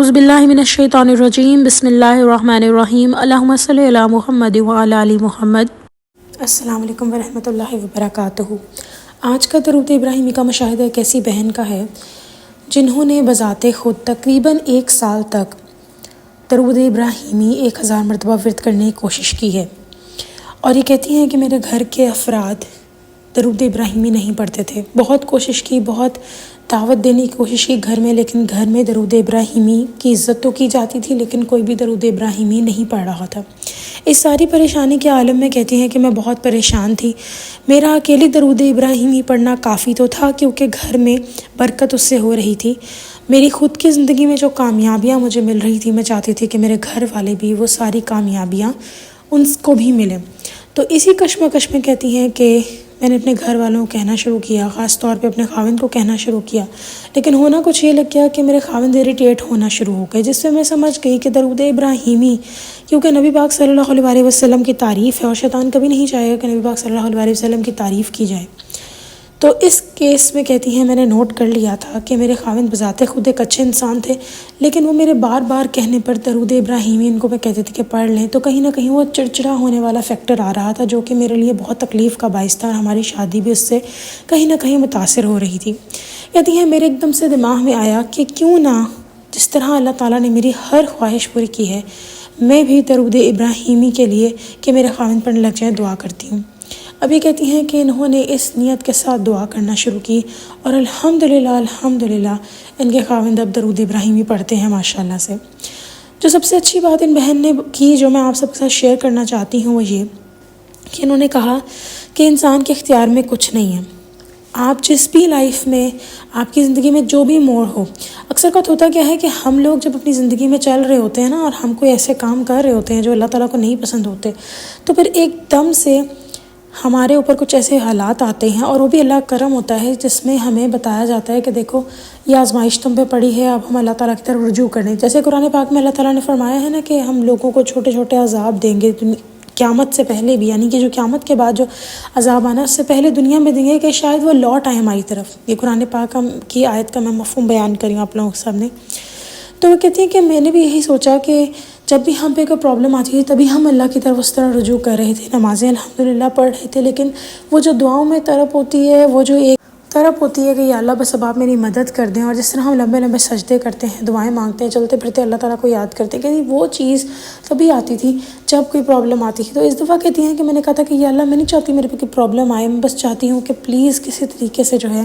اعوذ باللہ من الشیطان الرجیم بسم اللہ الرحمن الرحیم اللہم صلی علی محمد وعلی آل محمد۔ السلام علیکم ورحمۃ اللہ وبرکاتہ۔ آج کا درود ابراہیمی کا مشاہدہ ایک ایسی بہن کا ہے جنہوں نے بذات خود تقریباً 1 سال تک درود ابراہیمی 1000 مرتبہ ورد کرنے کی کوشش کی ہے، اور یہ کہتی ہیں کہ میرے گھر کے افراد درود ابراہیمی نہیں پڑھتے تھے۔ بہت کوشش کی، بہت دعوت دینے کی کوشش کی گھر میں، لیکن گھر میں درود ابراہیمی کی عزت تو کی جاتی تھی لیکن کوئی بھی درود ابراہیمی نہیں پڑھ رہا تھا۔ اس ساری پریشانی کے عالم میں کہتی ہیں کہ میں بہت پریشان تھی۔ میرا اکیلی درود ابراہیمی پڑھنا کافی تو تھا کیونکہ گھر میں برکت اس سے ہو رہی تھی۔ میری خود کی زندگی میں جو کامیابیاں مجھے مل رہی تھی، میں چاہتی تھی کہ میرے گھر والے بھی وہ ساری کامیابیاں ان کو بھی ملیں۔ تو اسی کشمکش میں کہتی ہیں کہ میں نے اپنے گھر والوں کو کہنا شروع کیا، خاص طور پہ اپنے خاوند کو کہنا شروع کیا، لیکن ہونا کچھ یہ لگ گیا کہ میرے خاوند اریٹیٹ ہونا شروع ہو گئے، جس سے میں سمجھ گئی کہ درود ابراہیمی کیونکہ نبی پاک صلی اللہ علیہ وسلم کی تعریف ہے، اور شیطان کبھی نہیں چاہے گا کہ نبی پاک صلی اللہ علیہ وسلم کی تعریف کی جائے۔ تو اس کیس میں کہتی ہیں میں نے نوٹ کر لیا تھا کہ میرے خاوند بذات خود ایک اچھے انسان تھے، لیکن وہ میرے بار بار کہنے پر درود ابراہیمی ان کو میں کہتی تھی کہ پڑھ لیں، تو کہیں نہ کہیں وہ چڑچڑا ہونے والا فیکٹر آ رہا تھا جو کہ میرے لیے بہت تکلیف کا باعث تھا، اور ہماری شادی بھی اس سے کہیں نہ کہیں متاثر ہو رہی تھی۔ کہتی ہیں میرے ایک دم سے دماغ میں آیا کہ کیوں نہ جس طرح اللہ تعالیٰ نے میری ہر خواہش پوری کی ہے، میں بھی درود ابراہیمی کے لیے کہ میرے خاوند پڑھنے لگ جائیں دعا کرتی ہوں۔ اب یہ کہتی ہیں کہ انہوں نے اس نیت کے ساتھ دعا کرنا شروع کی، اور الحمدللہ ان کے خاوند اب درود ابراہیمی پڑھتے ہیں ماشاءاللہ سے۔ جو سب سے اچھی بات ان بہن نے کی جو میں آپ سب کے ساتھ شیئر کرنا چاہتی ہوں وہ یہ کہ انہوں نے کہا کہ انسان کے اختیار میں کچھ نہیں ہے۔ آپ جس بھی لائف میں، آپ کی زندگی میں جو بھی موڑ ہو، اکثر کا ہوتا کیا ہے کہ ہم لوگ جب اپنی زندگی میں چل رہے ہوتے ہیں نا، اور ہم کوئی ایسے کام کر رہے ہوتے ہیں جو اللہ تعالیٰ کو نہیں پسند ہوتے، تو پھر ایک دم سے ہمارے اوپر کچھ ایسے حالات آتے ہیں، اور وہ بھی اللہ کا کرم ہوتا ہے جس میں ہمیں بتایا جاتا ہے کہ دیکھو یہ آزمائش تم پہ پڑی ہے، اب ہم اللہ تعالیٰ کی طرف رجوع کریں۔ جیسے قرآن پاک میں اللہ تعالیٰ نے فرمایا ہے نا کہ ہم لوگوں کو چھوٹے چھوٹے عذاب دیں گے قیامت سے پہلے بھی، یعنی کہ جو قیامت کے بعد جو عذاب آنا اس سے پہلے دنیا میں دیں گے کہ شاید وہ لوٹ آئے ہماری طرف۔ یہ قرآن پاک کی آیت کا میں مفہوم بیان کری ہوں آپ لوگوں کے سامنے۔ تو وہ کہتی ہیں کہ میں نے بھی یہی سوچا کہ جب بھی ہم پہ کوئی پرابلم آتی ہے تبھی ہم اللہ کی طرف اس طرح رجوع کر رہے تھے، نمازیں الحمدللہ پڑھ رہے تھے، لیکن وہ جو دعاؤں میں طرف ہوتی ہے، وہ جو ایک طرف ہوتی ہے کہ یا اللہ بس اب آپ میری مدد کر دیں، اور جس طرح ہم لمبے لمبے سجدے کرتے ہیں، دعائیں مانگتے ہیں، چلتے پھرتے اللہ تعالیٰ کو یاد کرتے ہیں، کہ وہ چیز تبھی آتی تھی جب کوئی پرابلم آتی تھی۔ تو اس دفعہ کہتی ہیں کہ میں نے کہا تھا کہ یا اللہ میں نہیں چاہتی میرے پہ کوئی پرابلم آئے، میں بس چاہتی ہوں کہ پلیز کسی طریقے سے جو ہے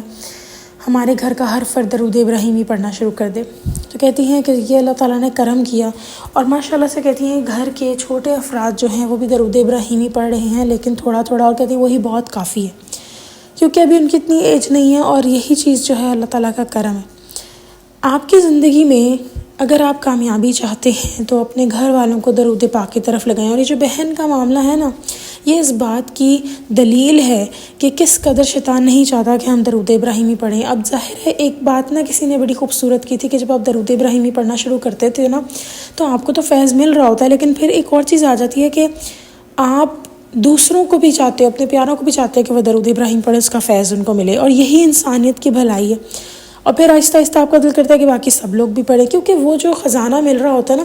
ہمارے گھر کا ہر فرد درود ابراہیمی پڑھنا شروع کر دے۔ تو کہتی ہیں کہ یہ اللہ تعالیٰ نے کرم کیا، اور ماشاءاللہ سے کہتی ہیں گھر کے چھوٹے افراد جو ہیں وہ بھی درود ابراہیمی پڑھ رہے ہیں، لیکن تھوڑا تھوڑا، اور کہتی ہیں وہی بہت کافی ہے کیونکہ ابھی ان کی اتنی ایج نہیں ہے، اور یہی چیز جو ہے اللہ تعالیٰ کا کرم ہے۔ آپ کی زندگی میں اگر آپ کامیابی چاہتے ہیں تو اپنے گھر والوں کو درود پاک کی طرف لگائیں، اور یہ جو بہن کا معاملہ ہے نا، یہ اس بات کی دلیل ہے کہ کس قدر شیطان نہیں چاہتا کہ ہم درود ابراہیمی پڑھیں۔ اب ظاہر ہے ایک بات نا کسی نے بڑی خوبصورت کی تھی کہ جب آپ درود ابراہیمی پڑھنا شروع کرتے تھے نا تو آپ کو تو فیض مل رہا ہوتا ہے، لیکن پھر ایک اور چیز آ جاتی ہے کہ آپ دوسروں کو بھی چاہتے ہو، اپنے پیاروں کو بھی چاہتے ہیں کہ وہ درود ابراہیم پڑھیں، اس کا فیض ان کو ملے، اور یہی انسانیت کی بھلائی ہے۔ اور پھر آہستہ آہستہ آپ کا دل کرتا ہے کہ باقی سب لوگ بھی پڑھیں، کیونکہ وہ جو خزانہ مل رہا ہوتا ہے نا،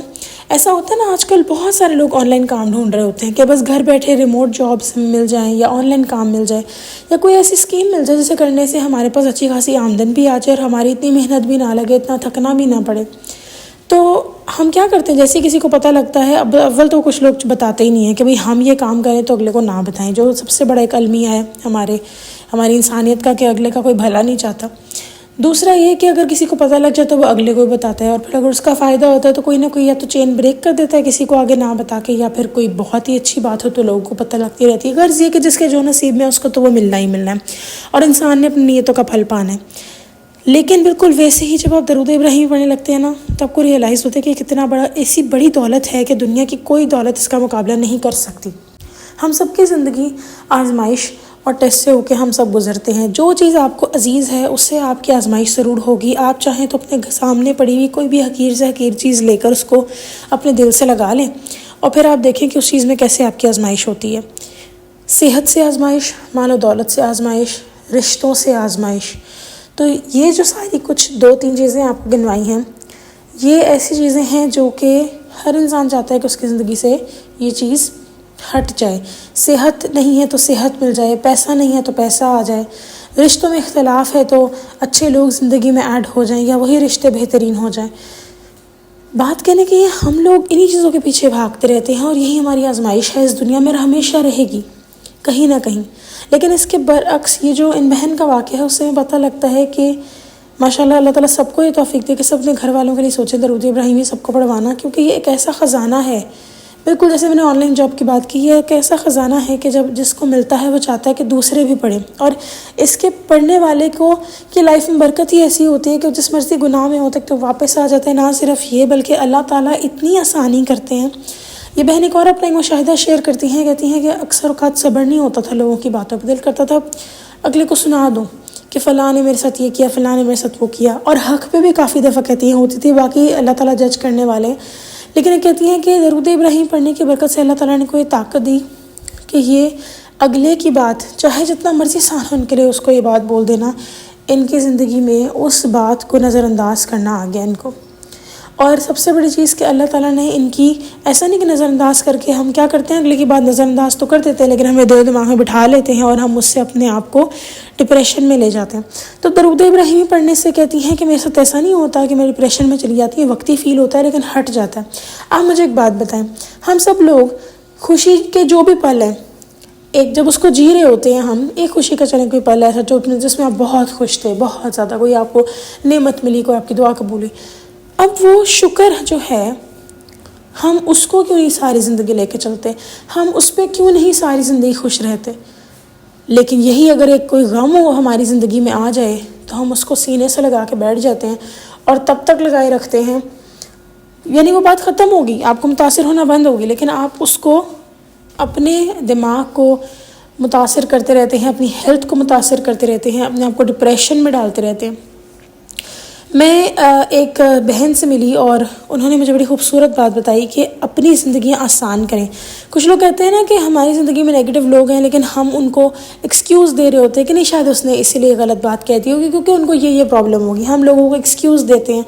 ایسا ہوتا ہے نا آج کل بہت سارے لوگ آن لائن کام ڈھونڈ رہے ہوتے ہیں کہ بس گھر بیٹھے ریموٹ جابس مل جائیں، یا آن لائن کام مل جائے، یا کوئی ایسی اسکیم مل جائے جسے کرنے سے ہمارے پاس اچھی خاصی آمدن بھی آ جائے اور ہماری اتنی محنت بھی نہ لگے، اتنا تھکنا بھی نہ پڑے۔ تو ہم کیا کرتے ہیں، جیسے کسی کو پتہ لگتا ہے، اب اول تو کچھ لوگ بتاتے ہی نہیں ہیں کہ بھئی ہم یہ کام کریں تو اگلے کو نہ بتائیں، جو سب سے بڑا ایک المیہ ہے ہماری انسانیت کا کہ اگلے کا کوئی بھلا نہیں چاہتا۔ دوسرا یہ کہ اگر کسی کو پتہ لگ جائے تو وہ اگلے کو بتاتا ہے، اور پھر اگر اس کا فائدہ ہوتا ہے تو کوئی نہ کوئی یا تو چین بریک کر دیتا ہے کسی کو آگے نہ بتا کے، یا پھر کوئی بہت ہی اچھی بات ہو تو لوگوں کو پتہ لگتی رہتی ہے۔ غرض یہ کہ جس کے جو نصیب میں اس کو تو وہ ملنا ہی ملنا ہے، اور انسان نے اپنی نیتوں کا پھل پانا ہے۔ لیکن بالکل ویسے ہی جب آپ درود ابراہیمی پڑھنے لگتے ہیں نا تو آپ کو ریئلائز ہوتا ہے کہ کتنا بڑا ایسی بڑی دولت ہے کہ دنیا کی کوئی دولت اس کا مقابلہ نہیں کر سکتی۔ ہم سب کی زندگی آزمائش اور ٹیسٹ سے ہو کے ہم سب گزرتے ہیں۔ جو چیز آپ کو عزیز ہے اس سے آپ کی آزمائش ضرور ہوگی۔ آپ چاہیں تو اپنے سامنے پڑی ہوئی کوئی بھی حقیر سے حقیر چیز لے کر اس کو اپنے دل سے لگا لیں، اور پھر آپ دیکھیں کہ اس چیز میں کیسے آپ کی آزمائش ہوتی ہے۔ صحت سے آزمائش، مال و دولت سے آزمائش، رشتوں سے آزمائش۔ تو یہ جو ساری کچھ 2-3 چیزیں آپ کو گنوائی ہیں، یہ ایسی چیزیں ہیں جو کہ ہر انسان چاہتا ہے کہ اس کی زندگی سے یہ چیز ہٹ جائے. صحت نہیں ہے تو صحت مل جائے، پیسہ نہیں ہے تو پیسہ آ جائے، رشتوں میں اختلاف ہے تو اچھے لوگ زندگی میں ایڈ ہو جائیں یا وہی رشتے بہترین ہو جائیں. بات کہنے کی ہم لوگ انہی چیزوں کے پیچھے بھاگتے رہتے ہیں اور یہی ہماری آزمائش ہے اس دنیا میں اور ہمیشہ رہے گی کہیں نہ کہیں. لیکن اس کے برعکس یہ جو ان بہن کا واقعہ ہے اس سے پتہ لگتا ہے کہ ماشاءاللہ اللہ تعالیٰ سب کو یہ توفیق دے کہ سب اپنے گھر والوں کے لیے سوچیں درود ابراہیمی سب کو پڑھوانا، کیونکہ یہ ایک ایسا خزانہ ہے. بالکل جیسے میں نے آن لائن جاب کی بات کی، یہ ایک ایسا خزانہ ہے کہ جب جس کو ملتا ہے وہ چاہتا ہے کہ دوسرے بھی پڑھیں، اور اس کے پڑھنے والے کو کی لائف میں برکت ہی ایسی ہوتی ہے کہ جس مرضی گناہ میں ہوتا ہے تو واپس آ جاتے ہیں. نہ صرف یہ بلکہ اللہ تعالیٰ اتنی آسانی کرتے ہیں. یہ بہن ایک اور اپنا ایک مشاہدہ شیئر کرتی ہیں، کہتی ہیں کہ اکثر اوقات صبر نہیں ہوتا تھا لوگوں کی باتوں پہ، دل کرتا تھا اگلے کو سنا دوں کہ فلاں نے میرے ساتھ یہ کیا، فلاں نے میرے ساتھ وہ کیا، اور حق پہ بھی کافی دفعہ کہتی ہیں ہوتی تھی، باقی اللہ تعالیٰ جج کرنے والے. لیکن یہ کہتی ہیں کہ درود ابراہیم پڑھنے کی برکت سے اللہ تعالیٰ نے کوئی طاقت دی کہ یہ اگلے کی بات چاہے جتنا مرضی سہل ان کے لیے اس کو یہ بات بول دینا، ان کی زندگی میں اس بات کو نظر انداز کرنا آ گیا ان کو. اور سب سے بڑی چیز کہ اللہ تعالیٰ نے ان کی ایسا نہیں کہ نظر انداز کر کے ہم کیا کرتے ہیں اگلے کی بات نظر انداز تو کر دیتے ہیں لیکن ہمیں دل دماغ میں بٹھا لیتے ہیں اور ہم اس سے اپنے آپ کو ڈپریشن میں لے جاتے ہیں. تو درود ابراہیمی پڑھنے سے کہتی ہیں کہ میرے ساتھ ایسا نہیں ہوتا کہ میں ڈپریشن میں چلی جاتی ہے، وقتی فیل ہوتا ہے لیکن ہٹ جاتا ہے. آپ مجھے ایک بات بتائیں، ہم سب لوگ خوشی کے جو بھی پل ہیں، ایک جب اس کو جی رہے ہوتے ہیں ہم، ایک خوشی کا چلیں کوئی پل ایسا جس میں آپ بہت خوش تھے، بہت زیادہ، کوئی آپ کو نعمت ملی، کوئی آپ کی دعا قبول ہوئی، اب وہ شکر جو ہے ہم اس کو کیوں نہیں ساری زندگی لے کے چلتے، ہم اس پہ کیوں نہیں ساری زندگی خوش رہتے. لیکن یہی اگر ایک کوئی غم ہو ہماری زندگی میں آ جائے تو ہم اس کو سینے سے لگا کے بیٹھ جاتے ہیں اور تب تک لگائے رکھتے ہیں، یعنی وہ بات ختم ہوگی، آپ کو متاثر ہونا بند ہوگی، لیکن آپ اس کو اپنے دماغ کو متاثر کرتے رہتے ہیں، اپنی ہیلتھ کو متاثر کرتے رہتے ہیں، اپنے آپ کو ڈپریشن میں ڈالتے رہتے ہیں. میں ایک بہن سے ملی اور انہوں نے مجھے بڑی خوبصورت بات بتائی کہ اپنی زندگیاں آسان کریں. کچھ لوگ کہتے ہیں نا کہ ہماری زندگی میں نیگیٹو لوگ ہیں لیکن ہم ان کو ایکسکیوز دے رہے ہوتے ہیں کہ نہیں شاید اس نے اسی لیے غلط بات کہہ دی ہوگی کیونکہ ان کو یہ پرابلم ہوگی. ہم لوگوں کو ایکسکیوز دیتے ہیں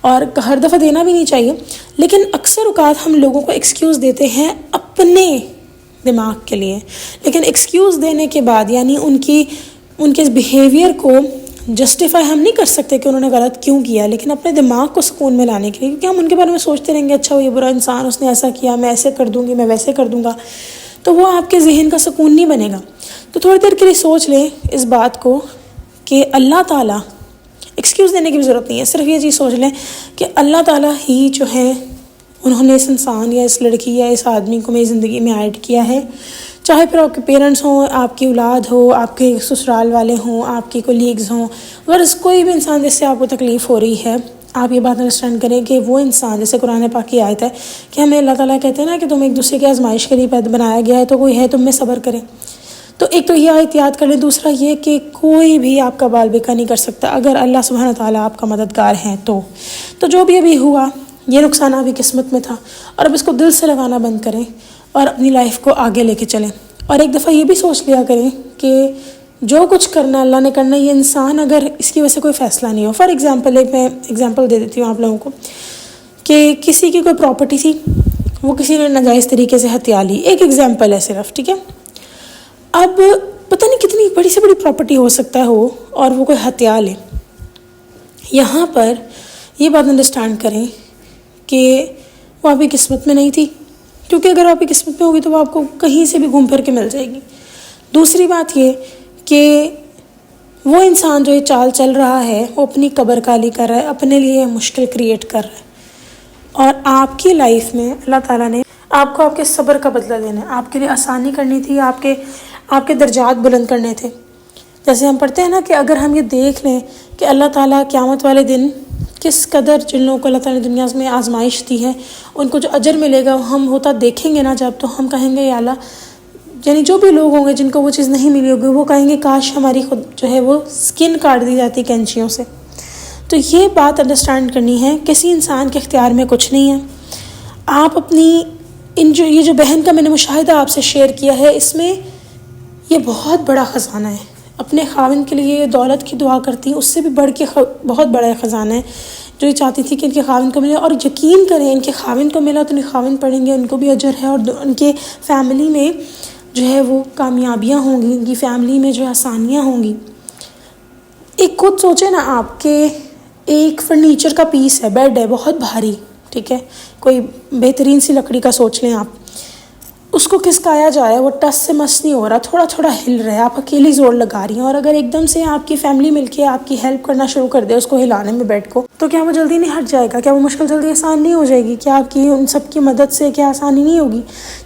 اور ہر دفعہ دینا بھی نہیں چاہیے، لیکن اکثر اوقات ہم لوگوں کو ایکسکیوز دیتے ہیں اپنے دماغ کے لیے. لیکن ایکسکیوز دینے کے بعد یعنی ان کے بیہیویئر کو جسٹیفائی ہم نہیں کر سکتے کہ انہوں نے غلط کیوں کیا، لیکن اپنے دماغ کو سکون میں لانے کے لیے، کیونکہ ہم ان کے بارے میں سوچتے رہیں گے اچھا وہ یہ برا انسان، اس نے ایسا کیا، میں ایسے کر دوں گی، میں ویسے کر دوں گا، تو وہ آپ کے ذہن کا سکون نہیں بنے گا. تو تھوڑی دیر کے لیے سوچ لیں اس بات کو کہ اللہ تعالیٰ، ایکسکیوز دینے کی بھی ضرورت نہیں ہے، صرف یہ چیز سوچ لیں کہ اللہ تعالیٰ ہی جو ہے انہوں نے اس انسان یا اس لڑکی یا اس آدمی کو میری زندگی میں ایڈ کیا ہے، چاہے پھر آپ کے پیرنٹس ہوں، آپ کی اولاد ہو، آپ کے سسرال والے ہوں، آپ کی کولیگز ہوں، اگر کوئی بھی انسان جس سے آپ کو تکلیف ہو رہی ہے، آپ یہ بات انڈرسٹینڈ کریں کہ وہ انسان، جیسے قرآن پاک کی آیت ہے کہ ہمیں اللہ تعالیٰ کہتے ہیں نا کہ تم ایک دوسرے کی آزمائش کے لیے بنایا گیا ہے تو کوئی ہے تم میں صبر کرے. تو ایک تو یہ آیت یاد کر لیں، دوسرا یہ کہ کوئی بھی آپ کا بال بیکا نہیں کر سکتا اگر اللہ سبحانہ تعالیٰ آپ کا مددگار ہیں تو جو بھی ابھی ہوا یہ نقصان ابھی قسمت میں تھا، اور اب اس کو دل سے لگانا بند کریں اور اپنی لائف کو آگے لے کے چلیں. اور ایک دفعہ یہ بھی سوچ لیا کریں کہ جو کچھ کرنا اللہ نے کرنا، یہ انسان اگر اس کی وجہ سے کوئی فیصلہ نہیں ہو. فار ایگزامپل میں ایگزامپل دے دیتی ہوں آپ لوگوں کو کہ کسی کی کوئی پراپرٹی تھی، وہ کسی نے ناجائز طریقے سے ہتھیا لی، ایک ایگزامپل ہے صرف، ٹھیک ہے. اب پتہ نہیں کتنی بڑی سے بڑی پراپرٹی ہو سکتا ہو اور وہ کوئی ہتھیا لے. یہاں پر یہ بات انڈرسٹینڈ کریں کہ وہ آپ کی قسمت میں نہیں تھی، کیونکہ اگر آپ کی قسمت میں ہوگی تو وہ آپ کو کہیں سے بھی گھوم پھر کے مل جائے گی. دوسری بات یہ کہ وہ انسان جو یہ چال چل رہا ہے وہ اپنی قبر کالی کر رہا ہے، اپنے لیے مشکل کریٹ کر رہا ہے، اور آپ کی لائف میں اللہ تعالیٰ نے آپ کو آپ کے صبر کا بدلہ دینا ہے، آپ کے لیے آسانی کرنی تھی، آپ کے درجات بلند کرنے تھے. جیسے ہم پڑھتے ہیں نا کہ اگر ہم یہ دیکھ لیں کہ اللہ تعالیٰ قیامت والے دن کس قدر جن لوگوں کو اللہ تعالیٰ نے دنیا میں آزمائش دی ہے ان کو جو اجر ملے گا ہم ہوتا دیکھیں گے نا جب، تو ہم کہیں گے یا اللہ، یعنی جو بھی لوگ ہوں گے جن کو وہ چیز نہیں ملی ہوگی وہ کہیں گے کاش ہماری خود جو ہے وہ سکن کاٹ دی جاتی کینچیوں سے. تو یہ بات انڈرسٹینڈ کرنی ہے، کسی انسان کے اختیار میں کچھ نہیں ہے. آپ اپنی یہ جو بہن کا میں نے مشاہدہ آپ سے شیئر کیا ہے، اس میں یہ بہت بڑا خزانہ ہے. اپنے خاوند کے لیے دولت کی دعا کرتی ہیں، اس سے بھی بڑھ کے بہت بڑا خزانہ ہے جو یہ چاہتی تھی کہ ان کے خاوند کو ملے، اور یقین کریں ان کے خاوند کو ملا تو ان کے خاوند پڑھیں گے، ان کو بھی اجر ہے، اور ان کے فیملی میں جو ہے وہ کامیابیاں ہوں گی، ان کی فیملی میں جو ہے آسانیاں ہوں گی۔ ایک خود سوچیں نا آپ کہ ایک فرنیچر کا پیس ہے، بیڈ ہے بہت بھاری، ٹھیک ہے، کوئی بہترین سی لکڑی کا سوچ لیں آپ، اس کو کھسکایا جا رہا ہے، وہ ٹس سے مس نہیں ہو رہا، تھوڑا تھوڑا ہل رہا ہے، آپ اکیلی زور لگا رہی ہیں، اور اگر ایک دم سے آپ کی فیملی مل کے آپ کی ہیلپ کرنا شروع کر دے اس کو ہلانے میں بیڈ کو، تو کیا وہ جلدی نہیں ہٹ جائے گا؟ کیا وہ مشکل جلدی آسان نہیں ہو جائے گی؟ کیا آپ کی ان سب کی مدد سے کیا آسانی نہیں ہوگی؟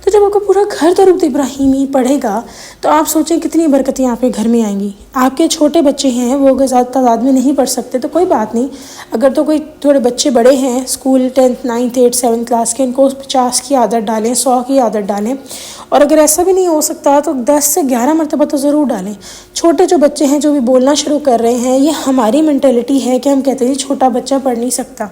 تو جب آپ کا پورا گھر درود ابراہیمی پڑھے گا تو آپ سوچیں کتنی برکتیں آپ کے گھر میں آئیں گی۔ آپ کے چھوٹے بچے ہیں، وہ اگر زیادہ تعداد میں نہیں پڑھ سکتے تو کوئی بات نہیں، اگر تو کوئی تھوڑے بچے بڑے ہیں school 10th 9th 8th 7th class کے، ان کو 50 کی عادت ڈالیں، 100 کی عادت ڈالیں، اور اگر ایسا بھی نہیں ہو سکتا تو 10 سے 11 مرتبہ تو ضرور ڈالیں۔ چھوٹے جو بچے ہیں جو بھی بولنا شروع کر رہے ہیں، یہ ہماری مینٹلٹی ہے کہ ہم کہتے ہیں چھوٹا بچہ پڑھ نہیں سکتا،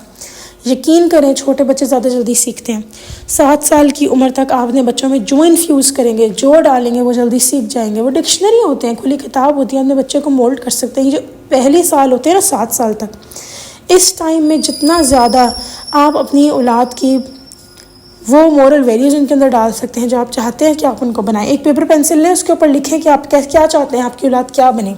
یقین کریں چھوٹے بچے زیادہ جلدی سیکھتے ہیں۔ 7 سال کی عمر تک آپ نے بچوں میں جو انفیوز کریں گے، جو ڈالیں گے، وہ جلدی سیکھ جائیں گے۔ وہ ڈکشنری ہوتے ہیں، کھلی کتاب ہوتی ہے، اپنے بچے کو مولڈ کر سکتے ہیں۔ یہ جو پہلے سال ہوتے ہیں نا 7 سال تک، اس ٹائم میں جتنا زیادہ آپ اپنی اولاد کی وہ مورل ویلیوز ان کے اندر ڈال سکتے ہیں جو آپ چاہتے ہیں کہ آپ ان کو بنائیں، ایک پیپر پینسل لیں، اس کے اوپر لکھیں کہ آپ کیا چاہتے ہیں آپ کی اولاد کیا بنے،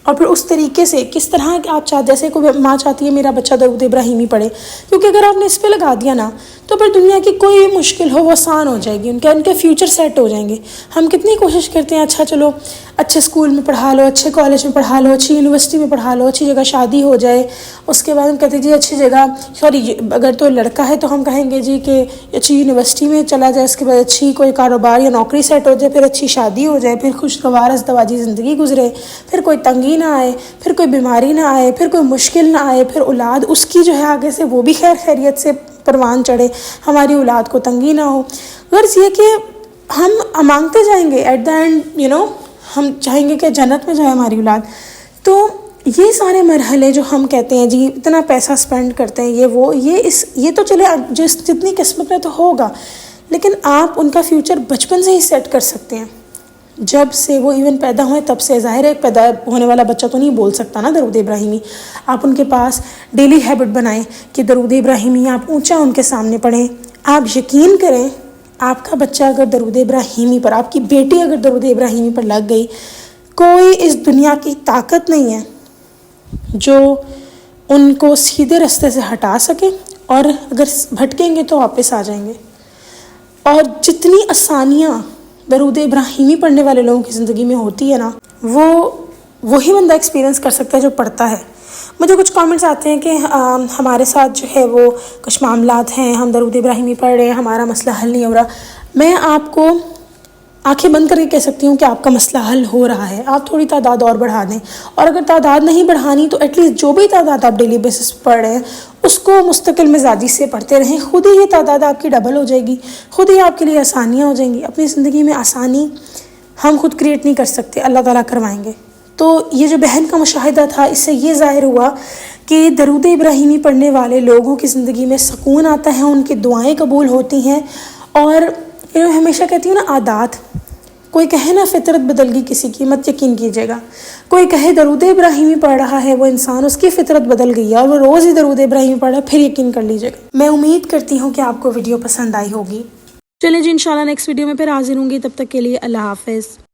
اور پھر اس طریقے سے کس طرح آپ چاہتے، جیسے کوئی ماں چاہتی ہے میرا بچہ درود ابراہیمی پڑھے، کیونکہ اگر آپ نے اس پہ لگا دیا نا تو پھر دنیا کی کوئی مشکل ہو وہ آسان ہو جائے گی، ان کے فیوچر سیٹ ہو جائیں گے۔ ہم کتنی کوشش کرتے ہیں، اچھا چلو اچھے اسکول میں پڑھا لو، اچھے کالج میں پڑھا لو، اچھی یونیورسٹی میں پڑھا لو، اچھی جگہ شادی ہو جائے، اس کے بعد ہم کہتے ہیں جی اچھی جگہ، سوری اگر تو لڑکا ہے تو ہم کہیں گے جی کہ اچھی یونیورسٹی میں چلا جائے، اس کے بعد اچھی کوئی کاروبار یا نوکری سیٹ ہو جائے، پھر اچھی شادی ہو جائے، پھر خوشگوار ازدواجی زندگی گزرے، پھر کوئی تنگی نہ آئے، پھر کوئی بیماری نہ آئے، پھر کوئی مشکل نہ آئے، پھر اولاد اس کی جو ہے آگے سے وہ بھی خیر خیریت سے پروان چڑھے، ہماری اولاد کو تنگی نہ ہو۔ غرض یہ کہ ہم مانگتے جائیں گے، ایٹ دا اینڈ ہم چاہیں گے کہ جنت میں جائے ہماری اولاد۔ تو یہ سارے مرحلے جو ہم کہتے ہیں جی اتنا پیسہ سپینڈ کرتے ہیں، یہ تو چلے جتنی قسمت میں تو ہوگا، لیکن آپ ان کا فیوچر بچپن سے ہی سیٹ کر سکتے ہیں، جب سے وہ ایون پیدا ہوئے تب سے۔ ظاہر ہے پیدا ہونے والا بچہ تو نہیں بول سکتا نا درود ابراہیمی، آپ ان کے پاس ڈیلی ہیبٹ بنائیں کہ درود ابراہیمی آپ اونچا ان کے سامنے پڑھیں۔ آپ یقین کریں آپ کا بچہ اگر درود ابراہیمی پر، آپ کی بیٹی اگر درود ابراہیمی پر لگ گئی، کوئی اس دنیا کی طاقت نہیں ہے جو ان کو سیدھے راستے سے ہٹا سکے، اور اگر بھٹکیں گے تو واپس آ جائیں گے۔ اور جتنی آسانیاں درود ابراہیمی پڑھنے والے لوگوں کی زندگی میں ہوتی ہے نا، وہی بندہ ایکسپیرینس کر سکتا ہے جو پڑھتا ہے۔ مجھے کچھ کامنٹس آتے ہیں کہ ہمارے ساتھ جو ہے وہ کچھ معاملات ہیں، ہم درود ابراہیمی پڑھ رہے ہیں، ہمارا مسئلہ حل نہیں ہو رہا۔ میں آپ کو آنکھیں بند کر کے کہہ سکتی ہوں کہ آپ کا مسئلہ حل ہو رہا ہے، آپ تھوڑی تعداد اور بڑھا دیں، اور اگر تعداد نہیں بڑھانی تو ایٹ لیسٹ جو بھی تعداد آپ ڈیلی بیسس پڑھ رہے ہیں اس کو مستقل مزاجی سے پڑھتے رہیں، خود ہی یہ تعداد آپ کی ڈبل ہو جائے گی، خود ہی آپ کے لیے آسانیاں ہو جائیں گی۔ اپنی زندگی میں آسانی ہم خود کریٹ نہیں کر سکتے، اللہ تعالیٰ کروائیں گے۔ تو یہ جو بہن کا مشاہدہ تھا، اس سے یہ ظاہر ہوا کہ درود ابراہیمی پڑھنے والے لوگوں کی زندگی میں سکون آتا ہے، ان کی دعائیں قبول ہوتی ہیں، اور ہمیشہ کہتی ہوں نا عادات، کوئی کہے نا فطرت بدل گئی کسی کی، مت یقین کیجیے گا۔ کوئی کہے درود ابراہیمی پڑھ رہا ہے وہ انسان، اس کی فطرت بدل گئی ہے اور وہ روز ہی درود ابراہیمی پڑھ رہا ہے، پھر یقین کر لیجیے گا۔ میں امید کرتی ہوں کہ آپ کو ویڈیو پسند آئی ہوگی۔ چلیں جی انشاءاللہ نیکسٹ ویڈیو میں پھر حاضر ہوں گی، تب تک کے لیے اللہ حافظ۔